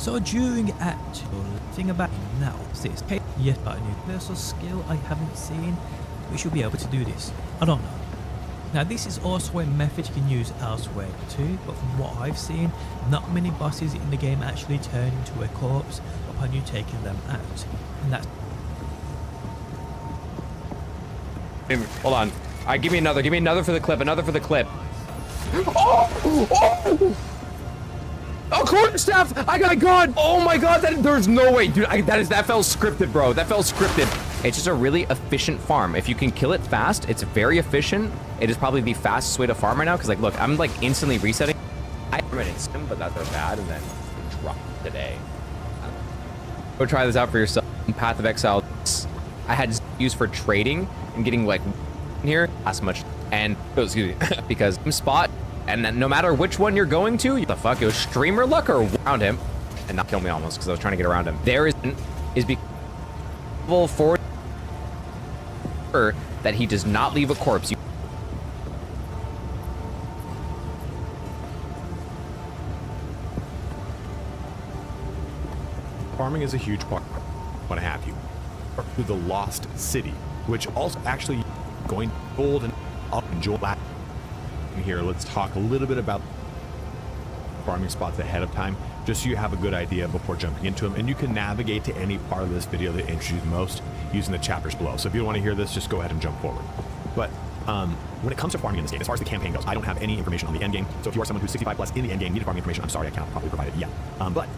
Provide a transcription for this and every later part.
So during actual thing about now, this yet a new universal skill I haven't seen, we should be able to do this. I don't know. Now this is also a method you can use elsewhere too, but from what I've seen, not many bosses in the game actually turn into a corpse upon you taking them out. And that's... Hold on. Alright, give me another for the clip, another for the clip. Oh! Oh, quarterstaff! I got a gun! Oh my god, there's no way, dude. That felt scripted, bro. That felt scripted. It's just a really efficient farm. If you can kill it fast, it's very efficient. It is probably the fastest way to farm right now. Because, like, look, I'm like instantly resetting. I'm in sim, but that's bad, and then drop today. Go try this out for yourself. Path of Exile. I had used for trading and getting like here as much, and excuse me, because spot. And then no matter which one you're going to, the fuck, it was streamer luck or around him, and not kill me almost because I was trying to get around him. There is for that he does not leave a corpse. Farming is a huge part. What have you? To the lost city, which also actually going gold and up and jewel. Here, let's talk a little bit about farming spots ahead of time, just so you have a good idea before jumping into them, and you can navigate to any part of this video that interests you most using the chapters below. So if you don't want to hear this, just go ahead and jump forward. But when it comes to farming in this game, as far as the campaign goes, I don't have any information on the end game. So if you are someone who's 65 plus in the end game, needed farming information, I'm sorry, I cannot probably provide it yet. But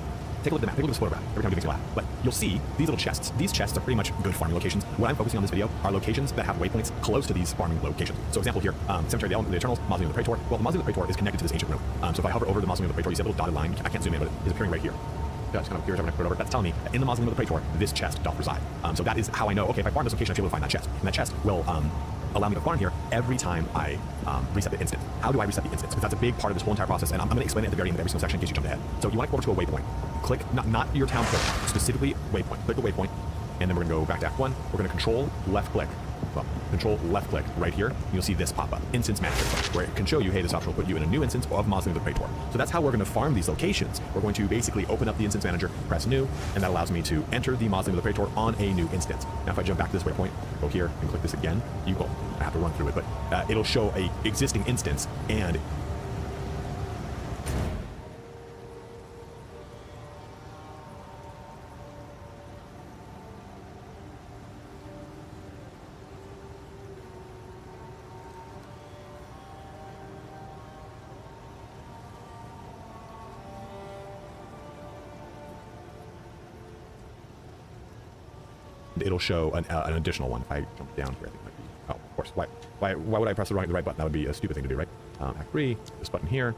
take a look at the map, take a look at this photograph. Every time you do things, you'll laugh. But you'll see these little chests. These chests are pretty much good farming locations. What I'm focusing on this video are locations that have waypoints close to these farming locations. So example here, Cemetery of the Eternals, Mausoleum of the Praetor. Well, the Mausoleum of the Praetor is connected to this ancient ruin. So if I hover over the Mausoleum of the Praetor, you see a little dotted line. I can't zoom in, but it is appearing right here. Just kind of appears when I put it over. That's telling me that in the Mausoleum of the Praetor, this chest doth reside. So that is how I know, okay, if I farm this location, I should be able to find that chest. And that chest will allow me to farm here every time I reset the instance. How do I reset the instance? Because that's a big part of this whole entire process, and I'm going to explain it at the very end of every single section in case you jumped ahead. So you want to go over to a waypoint. Click, not your town code, specifically waypoint. Click the waypoint, and then we're going to go back to Act 1. We're going to control left click. Well, control left click right here. You'll see this pop up, Instance Manager, where it can show you, hey, this option will put you in a new instance of Mausoleum of the Praetor. So that's how we're going to farm these locations. We're going to basically open up the Instance Manager, press New, and that allows me to enter the Mausoleum of the Praetor on a new instance. Now, if I jump back to this waypoint, go here and click this again, you will I have to run through it, but it'll show a existing instance, and it'll show an additional one. If I jump down here, I think it might be, oh, of course, why would I press the right button? That would be a stupid thing to do, right? Act 3, this button here.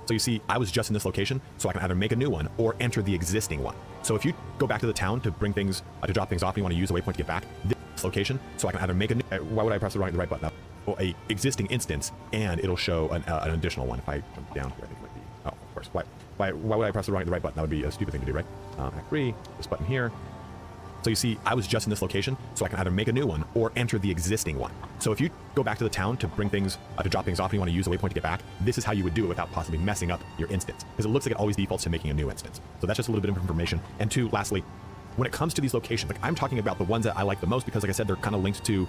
So you see, I was just in this location, so I can either make a new one or enter the existing one. So if you go back to the town to bring things, to drop things off, and you want to use a waypoint to get back, this location, so I can either make a new, why would I press the right button? Or a existing instance, and it'll show an additional one. If I jump down here, I think it might be, oh, of course, why would I press the right button? That would be a stupid thing to do, right? Act 3, this button here. So you see, I was just in this location, so I can either make a new one or enter the existing one. So if you go back to the town to bring things, to drop things off, and you want to use a waypoint to get back, this is how you would do it without possibly messing up your instance. Because it looks like it always defaults to making a new instance. So that's just a little bit of information. And two, lastly, when it comes to these locations, like I'm talking about the ones that I like the most because, like I said, they're kind of linked to,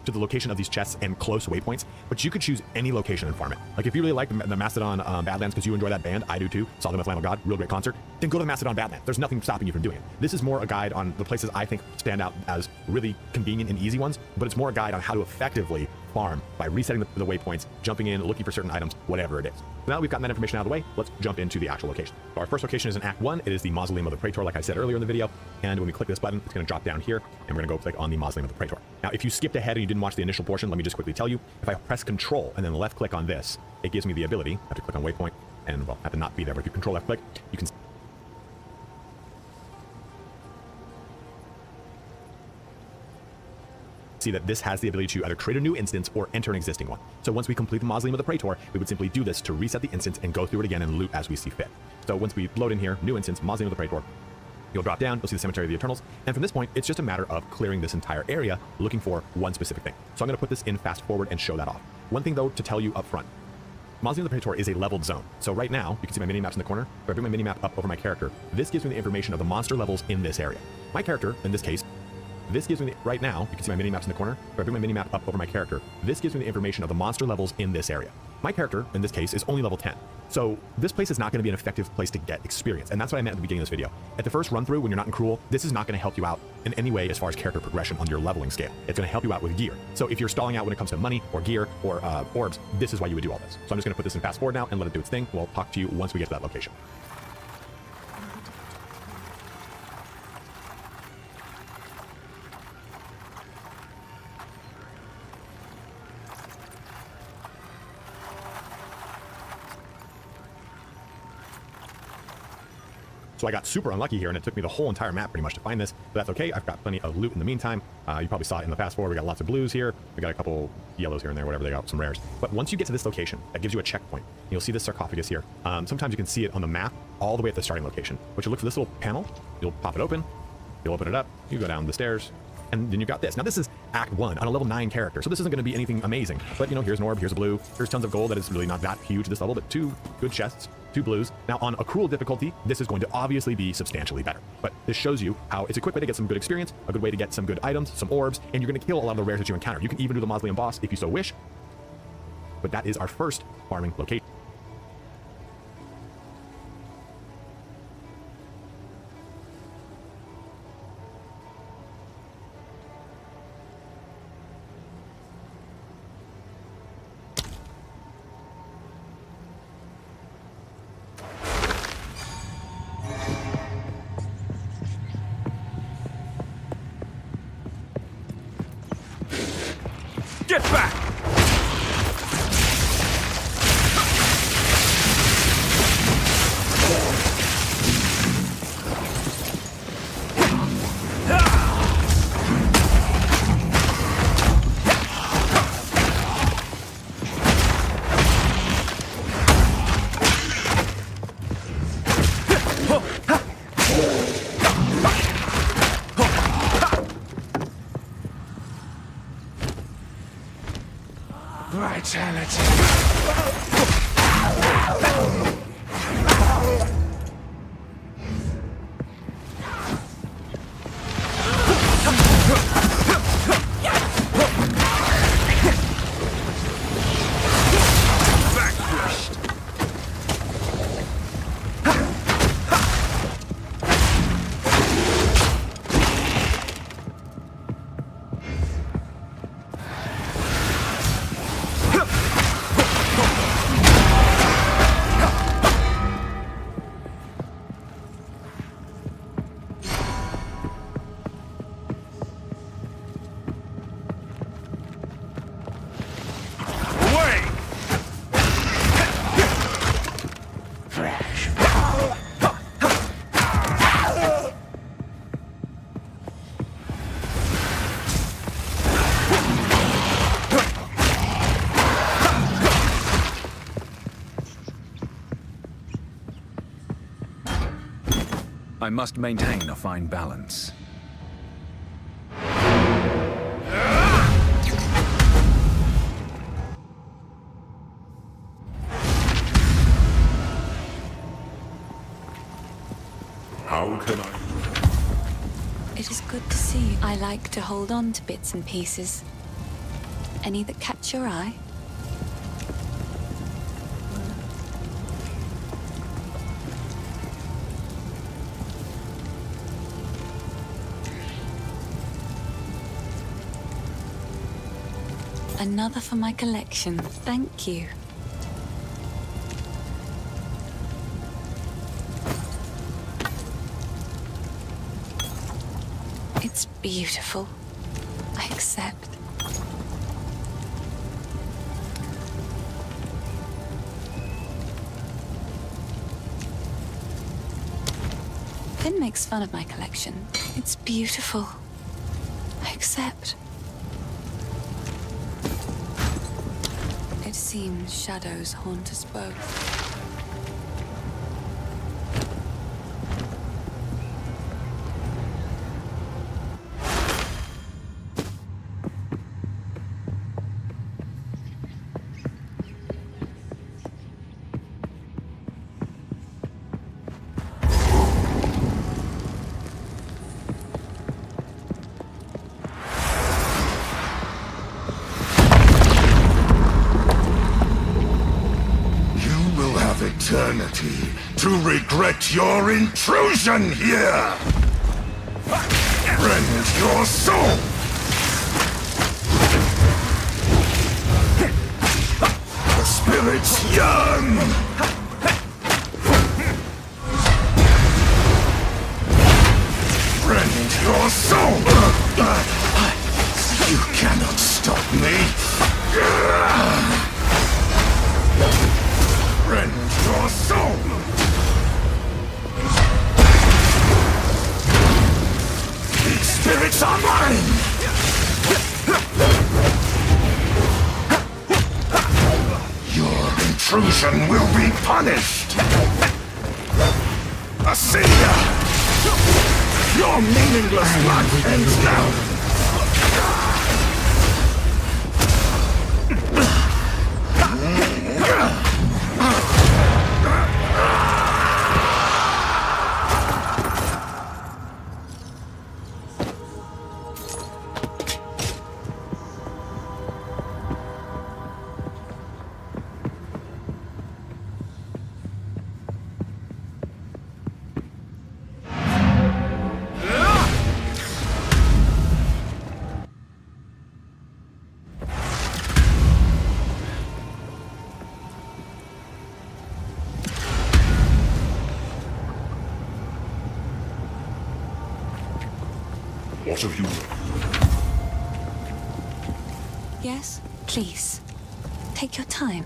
to the location of these chests and close waypoints, but you could choose any location and farm it. Like if you really like the Mastodon Badlands because you enjoy that band, I do too, Saw Them with Lamb of God, real great concert, then go to the Mastodon Badlands. There's nothing stopping you from doing it. This is more a guide on the places I think stand out as really convenient and easy ones, but it's more a guide on how to effectively farm by resetting the waypoints, jumping in, looking for certain items, whatever it is. So now that we've gotten that information out of the way, let's jump into the actual location. So our first location is in Act 1. It is the Mausoleum of the Praetor, like I said earlier in the video. And when we click this button, it's going to drop down here, and we're going to go click on the Mausoleum of the Praetor. Now, if you skipped ahead and you didn't watch the initial portion, let me just quickly tell you, if I press Control and then left click on this, it gives me the ability, I have to click on waypoint, and well, I have to not be there, but if you Control left click, you can see that this has the ability to either create a new instance or enter an existing one. So once we complete the Mausoleum of the Praetor, we would simply do this to reset the instance and go through it again and loot as we see fit. So once we load in here, new instance, Mausoleum of the Praetor, you'll drop down, you'll see the Cemetery of the Eternals, and from this point, it's just a matter of clearing this entire area, looking for one specific thing. So I'm going to put this in fast forward and show that off. One thing though to tell you up front, Mausoleum of the Praetor is a leveled zone. So right now, you can see my mini maps in the corner. If I bring my mini map up over my character, this gives me the information of the monster levels in this area. My character, in this case, this gives me, right now, you can see my mini maps in the corner. If I bring my mini map up over my character, this gives me the information of the monster levels in this area. My character, in this case, is only level 10. So this place is not going to be an effective place to get experience. And that's what I meant at the beginning of this video. At the first run through, when you're not in Cruel, this is not going to help you out in any way as far as character progression on your leveling scale. It's going to help you out with gear. So if you're stalling out when it comes to money or gear or orbs, this is why you would do all this. So I'm just going to put this in fast forward now and let it do its thing. We'll talk to you once we get to that location. So I got super unlucky here, and it took me the whole entire map pretty much to find this, but that's okay. I've got plenty of loot in the meantime. You probably saw it in the fast forward. We got lots of blues here. We got a couple yellows here and there, whatever they got, some rares. But once you get to this location, that gives you a checkpoint. You'll see this sarcophagus here. Sometimes you can see it on the map all the way at the starting location. But you look for this little panel, you'll pop it open, you'll open it up, you go down the stairs, and then you got this. Now this is Act 1 on a level 9 character, so this isn't going to be anything amazing. But you know, here's an orb, here's a blue, here's tons of gold that is really not that huge this level, but 2 good chests, 2 blues. Now on a Cruel difficulty, this is going to obviously be substantially better. But this shows you how it's a quick way to get some good experience, a good way to get some good items, some orbs, and you're going to kill a lot of the rares that you encounter. You can even do the Mausoleum boss if you so wish. But that is our first farming location. Get back! Vitality. I must maintain a fine balance. How can I? It is good to see. I like to hold on to bits and pieces. Any that catch your eye? Another for my collection. Thank you. It's beautiful. I accept. Finn makes fun of my collection. It's beautiful. I accept. It seems shadows haunt us both. eternity to regret your intrusion here! Rend your soul! The spirits yearn! Rend your soul! You cannot stop me! Rend your soul! These spirits are mine! Your intrusion will be punished! Assyria! Your meaningless life ends now! What have you done? Yes, please. Take your time.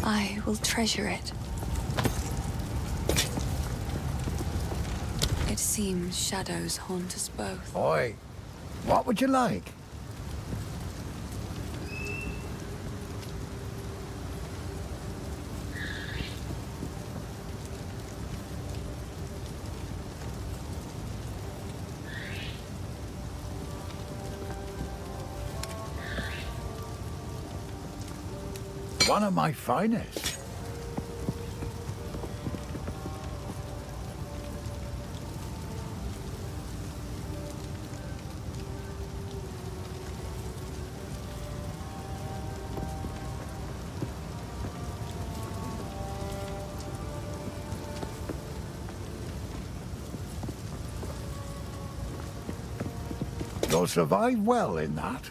I will treasure it. It seems shadows haunt us both. Oi, what would you like? One of my finest. You'll survive well in that.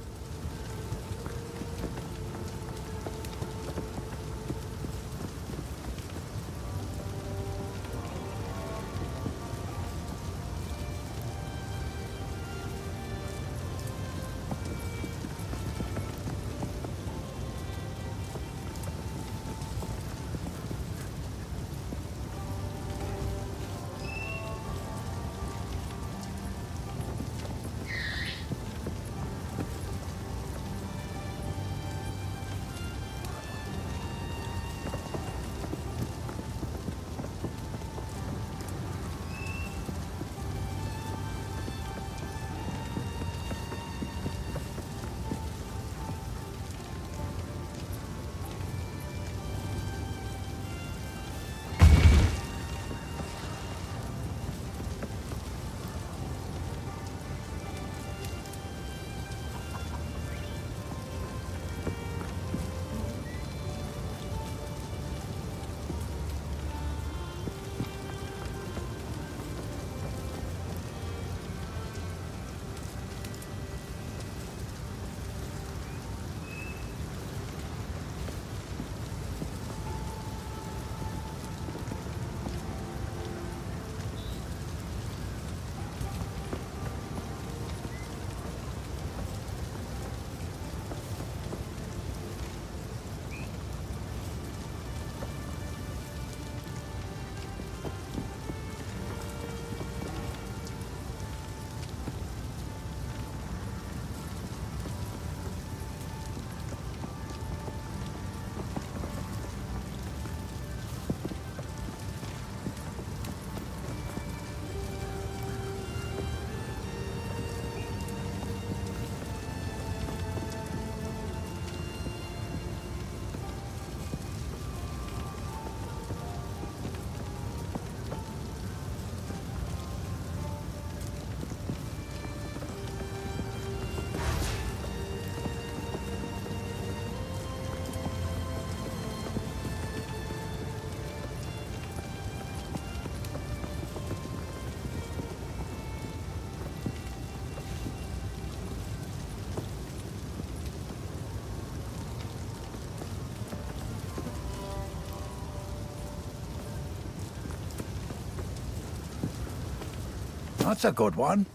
That's a good one.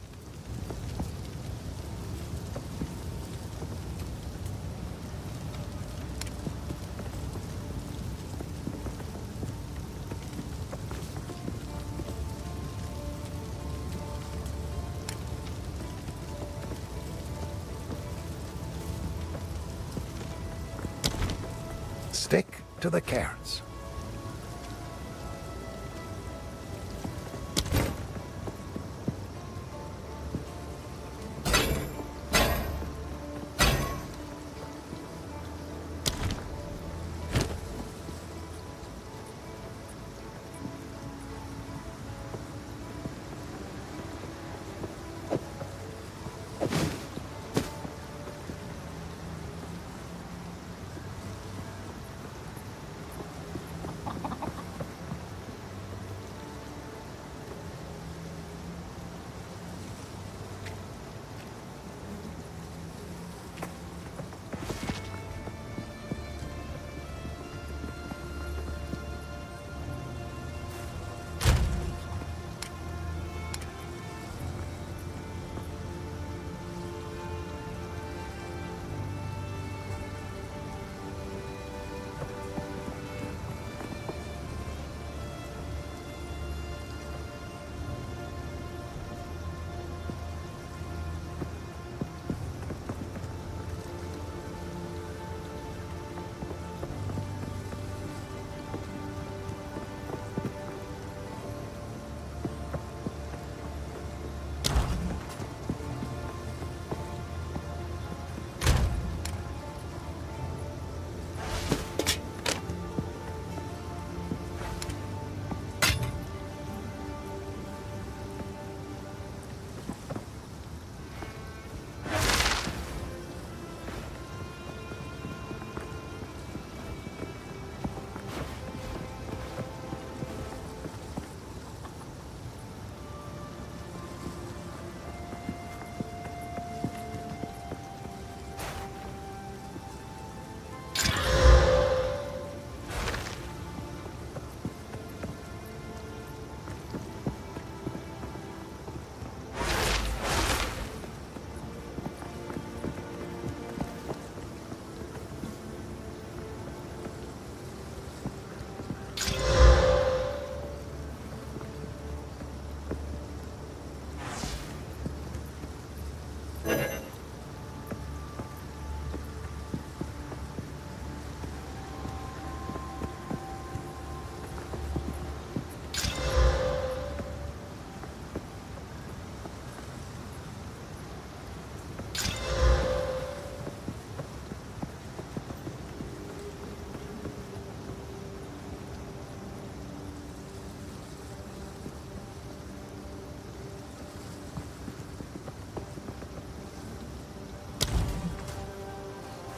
Stick to the cairns.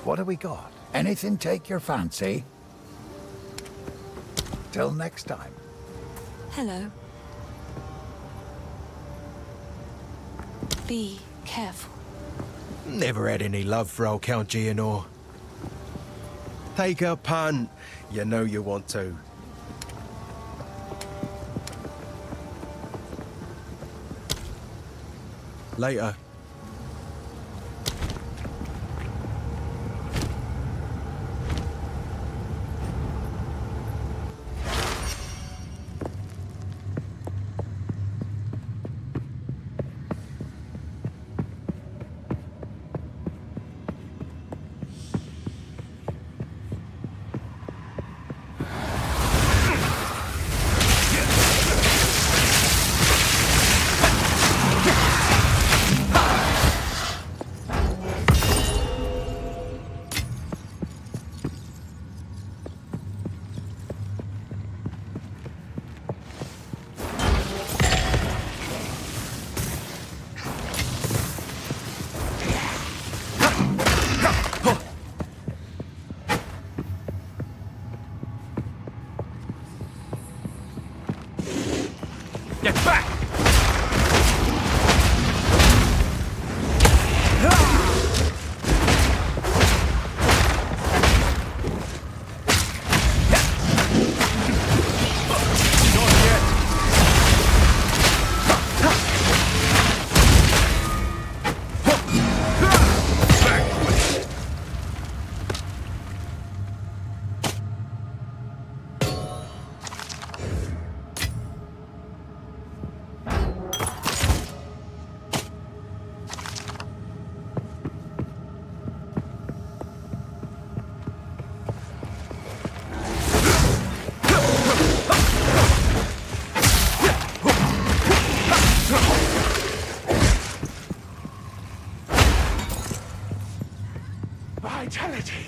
What have we got? Anything take your fancy? Till next time. Hello. Be careful. Never had any love for old Count Gianor. Take a punt. You know you want to. Later. Ha! Vitality.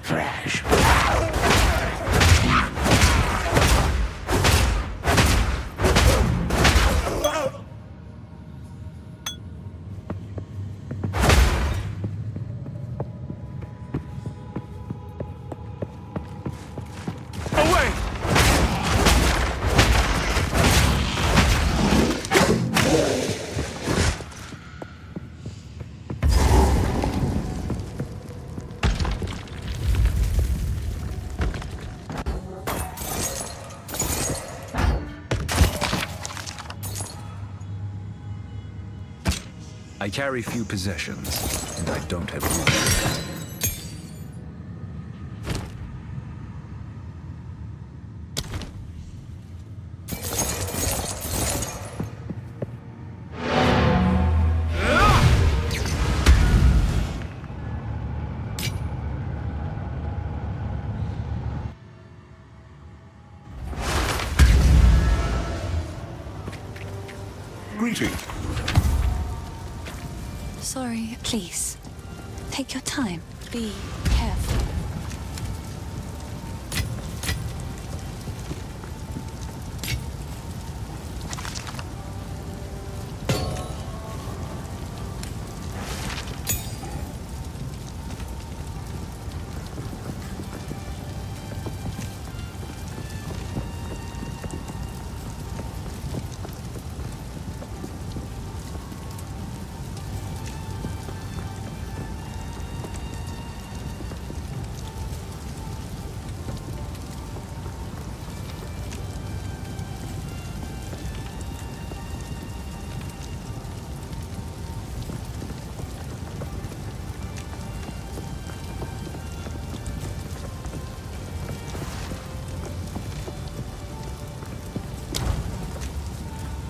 Fresh. Away! I carry few possessions, and I don't have room. Greetings. Sorry, please. Take your time. Be careful.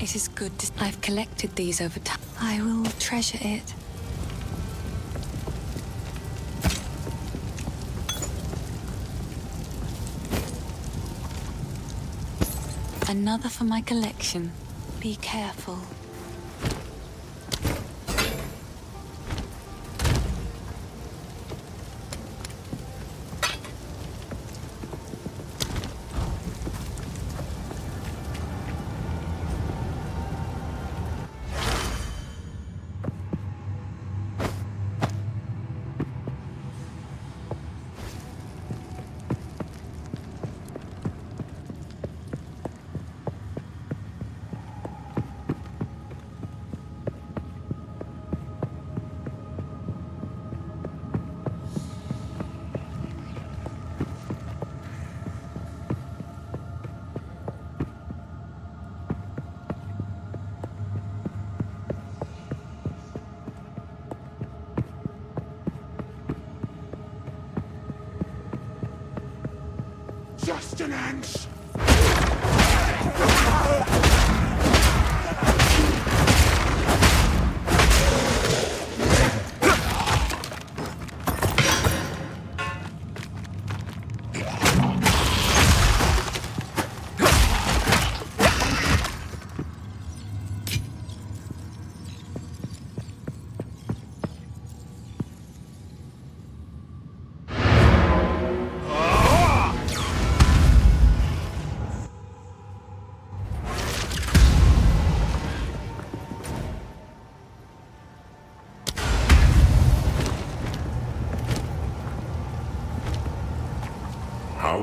It is good. I've collected these over time. I will treasure it. Another for my collection. Be careful.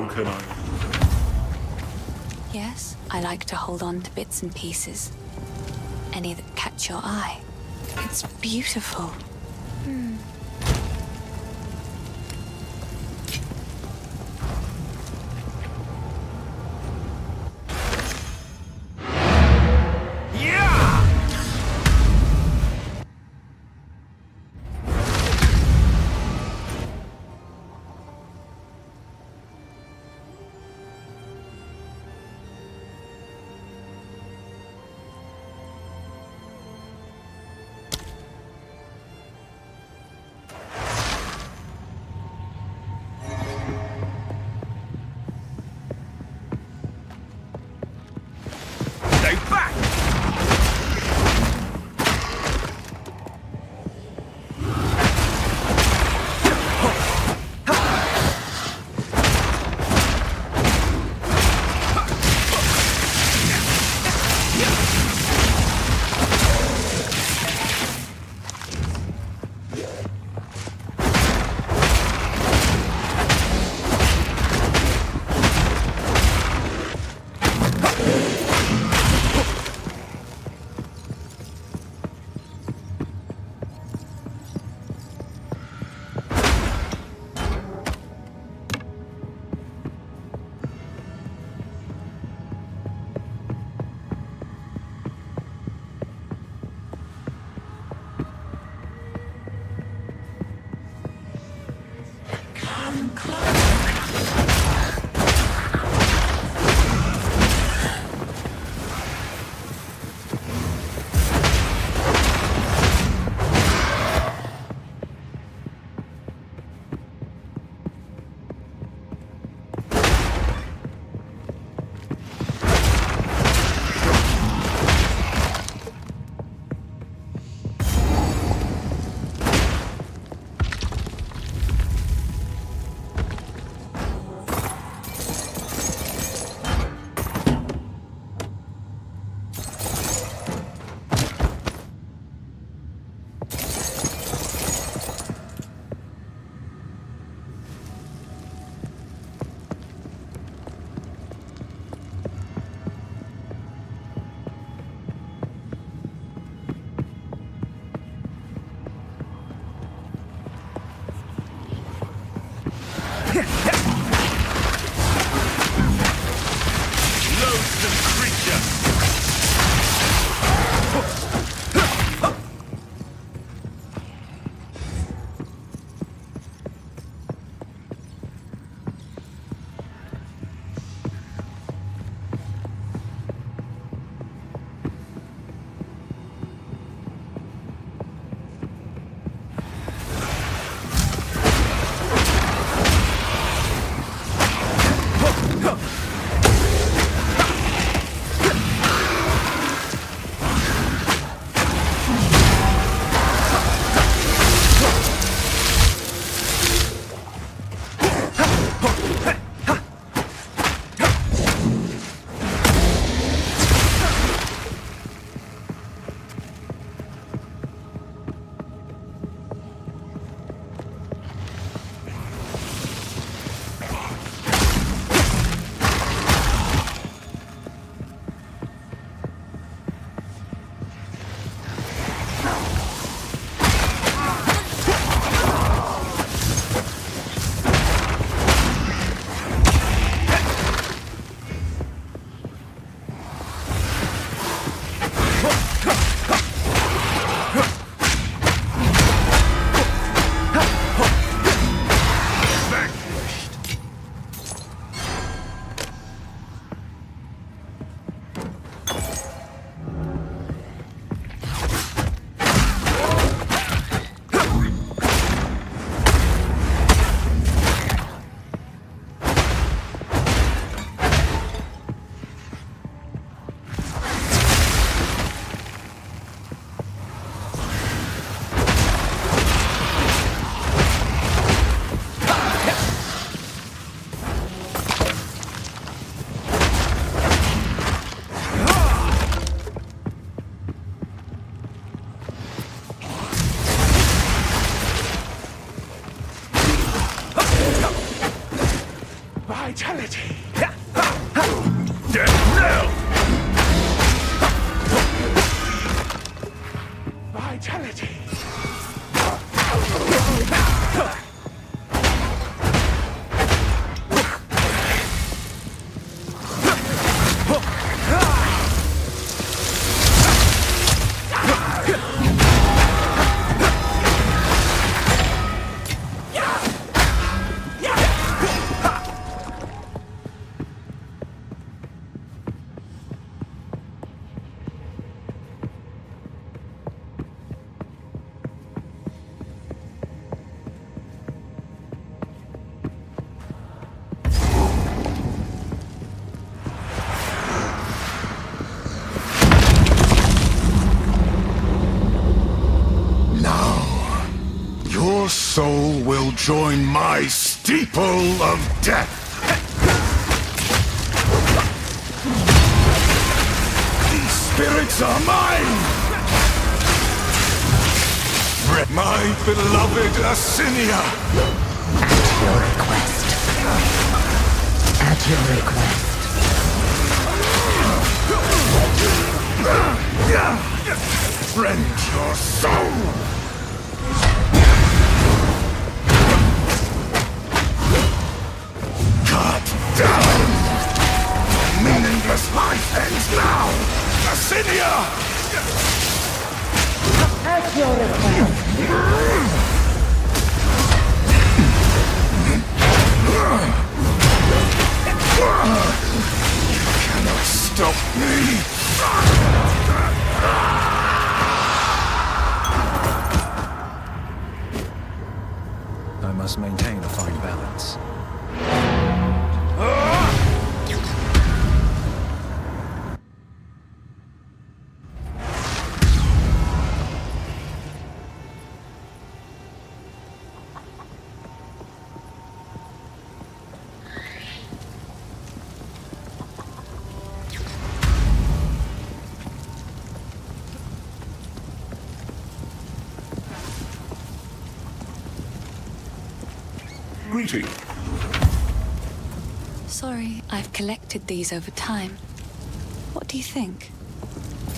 can I? Yes, I like to hold on to bits and pieces. Any that catch your eye. It's beautiful. Stay back! Loathsome creature! soul will join my steeple of death. These spirits are mine! My beloved Assinia! At your request. At your request. Rend your soul! Cut down! Meaningless life ends now! Assinia! At your request. Cannot stop me! I must maintain a fine balance. Greeting. Sorry, I've collected these over time. What do you think?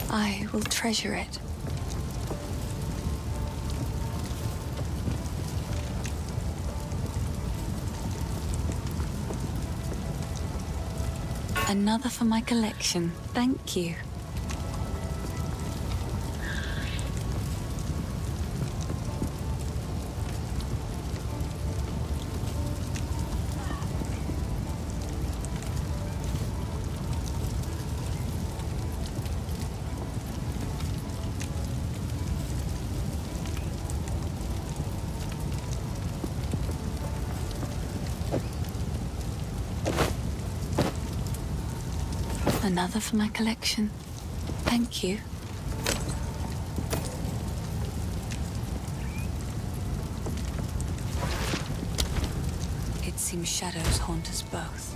I will treasure it. Another for my collection. Thank you. Another for my collection. Thank you. It seems shadows haunt us both.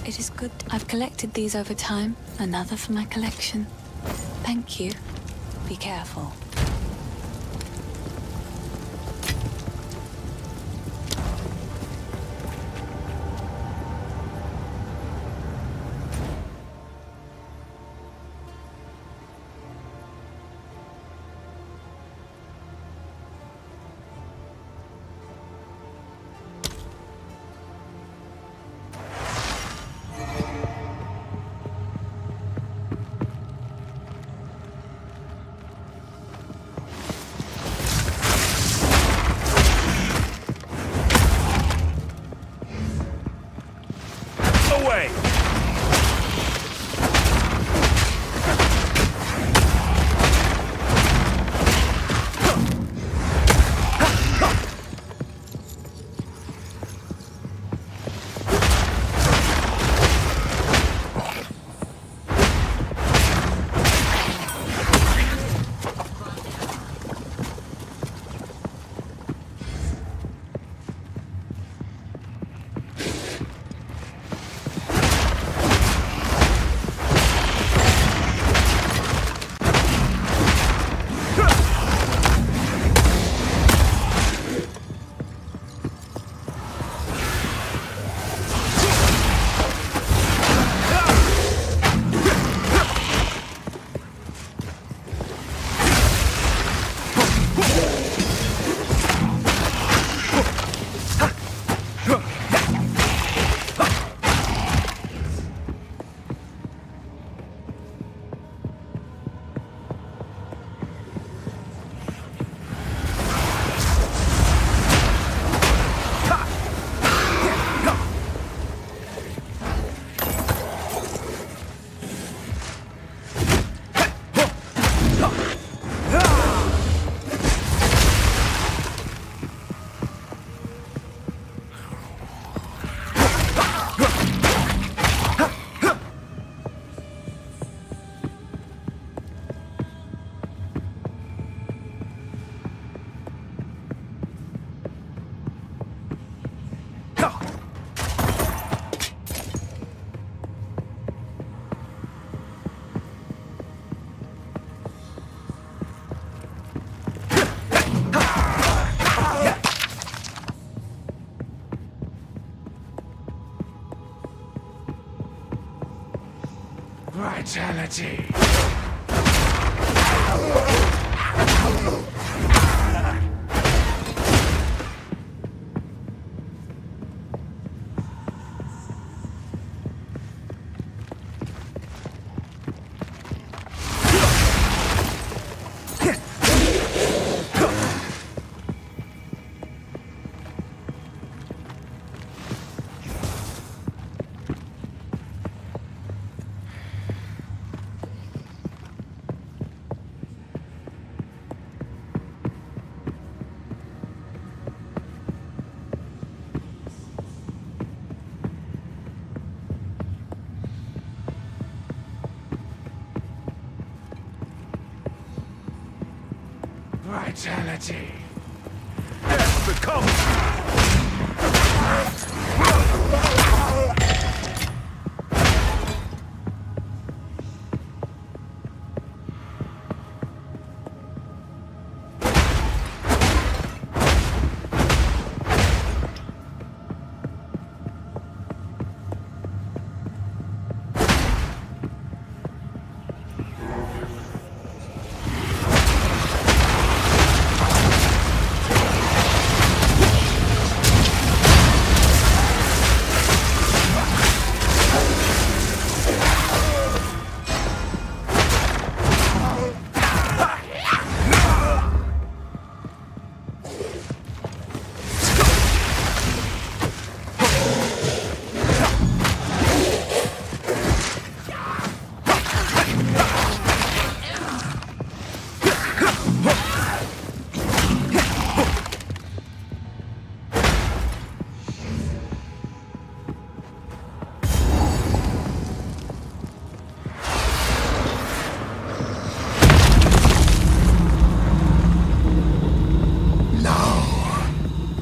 It is good. I've collected these over time. Another for my collection. Thank you. Be careful. Vitality. Vitality. Death becomes.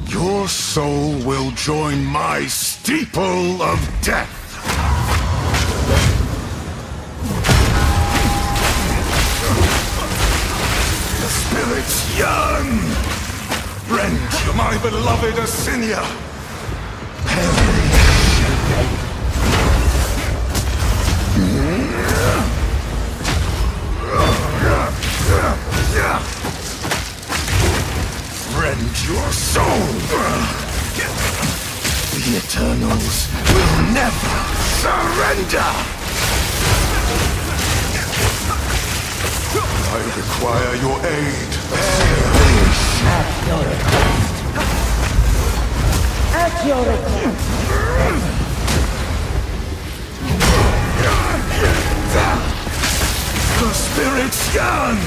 Your soul will join my steeple of death. The spirits yearn. Rend my beloved Asinia. Rend your soul! The Eternals will never surrender! I require your aid. At your request. At your request. The spirits yearn!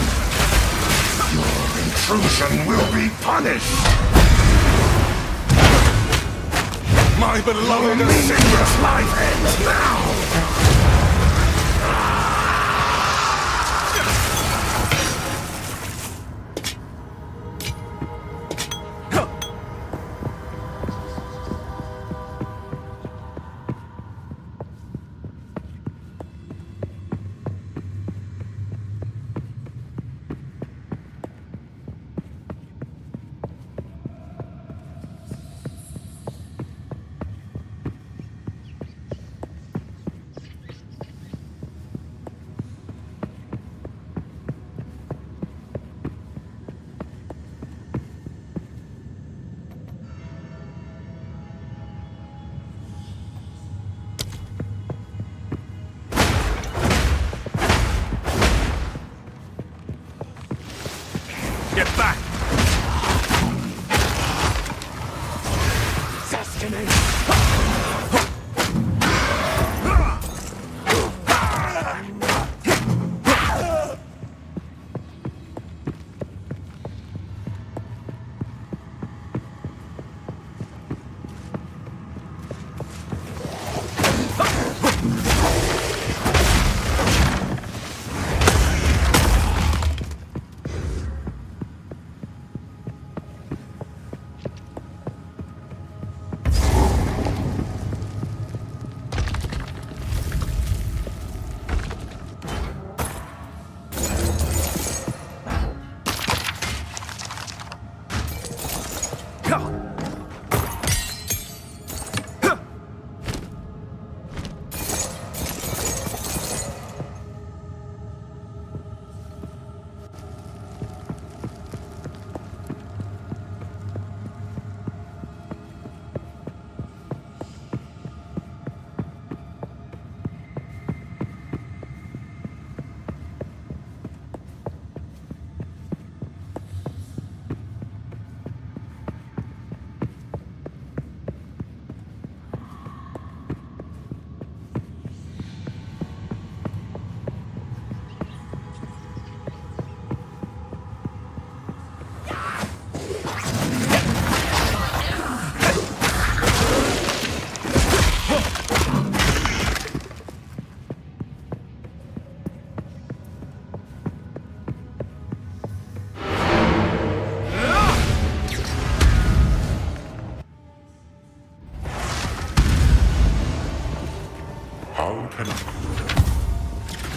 Your intrusion will be punished! My beloved Asinia's life ends now! Get back!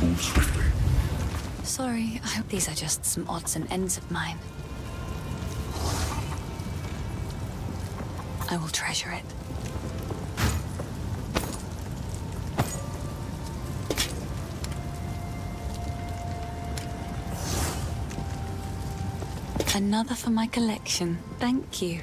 Move swiftly. Sorry, I hope these are just some odds and ends of mine. I will treasure it. Another for my collection. Thank you.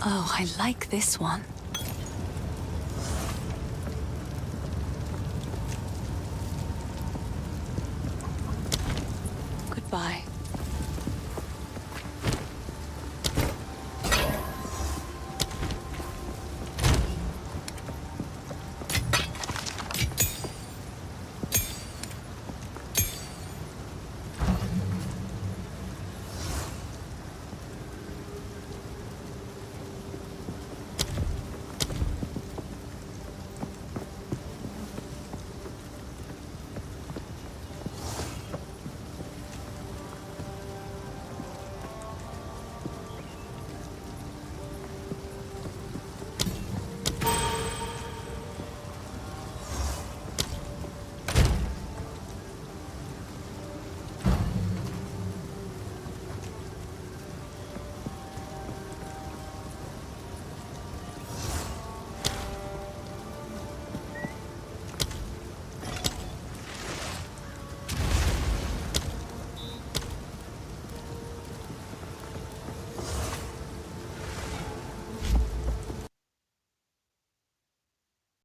Oh, I like this one. Goodbye.